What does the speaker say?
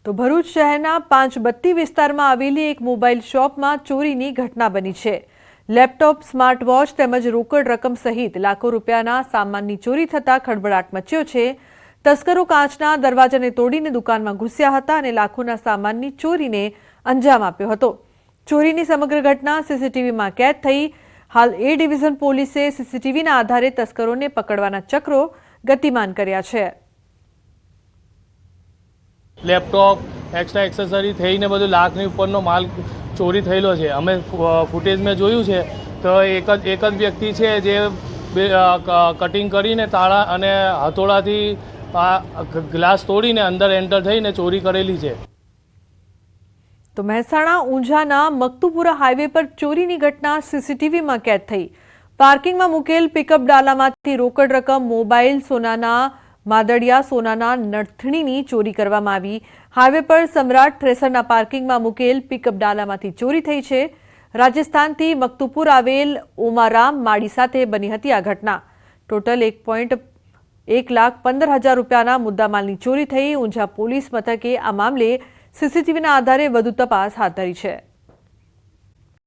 તો ભરૂચ શહેરના પાંચબત્તી વિસ્તારમાં આવેલી એક મોબાઈલ શોપમાં ચોરીની ઘટના બની છે। લેપટોપ, સ્માર્ટ વોચ તેમજ રોકડ રકમ સહિત લાખો રૂપિયાના સામાનની ચોરી થતા ખળભળાટ મચ્યો છે। તસ્કરો કાચના દરવાજાને તોડીને દુકાનમાં ઘૂસ્યા હતા અને લાખોના સામાનની ચોરીને અંજામ આપ્યો હતો। ચોરીની સમગ્ર ઘટના સીસીટીવીમાં કેદ થઈ। હાલ એ ડિવિઝન પોલીસે સીસીટીવીના આધારે તસ્કરોને પકડવાના ચક્રો ગતિમાન કર્યા છે। લેપટોપ, એક્સ્ટ્રા એક્સેસરી થઈને બધું લાખની ઉપરનો માલ ચોરી થયેલો છે। અમે ફૂટેજમાં જોયું છે તો એક જ વ્યક્તિ છે જે કટિંગ કરીને તાળા અને હથોડાથી ગ્લાસ તોડીને અંદર એન્ટર થઈને ચોરી કરેલી છે। તો મહેસાણા ઊંઝાના મકતુપુરા હાઈવે પર ચોરીની ઘટના સીસીટીવીમાં કેદ થઈ। પાર્કિંગમાં મૂકેલ પિકઅપ ડાલામાંથી રોકડ રકમ, મોબાઈલ, સોનાના માદડિયા, સોનાના નથણીની ચોરી કરવામાં આવી। હાઈવે પર સમ્રાટ થ્રેસરના પાર્કિંગમાં મૂકેલ પિકઅપ ડાલામાંથી ચોરી થઈ છે। રાજસ્થાનથી મકતુપુર આવેલ ઓમારામ માળી સાથે બની હતી આ ઘટના। ટોટલ 1,15,000 રૂપિયાના મુદ્દામાલની ચોરી થઈ। ઊંઝા પોલીસ મથકે આ મામલે સીસીટીવીના આધારે વધુ તપાસ હાથ ધરી છે।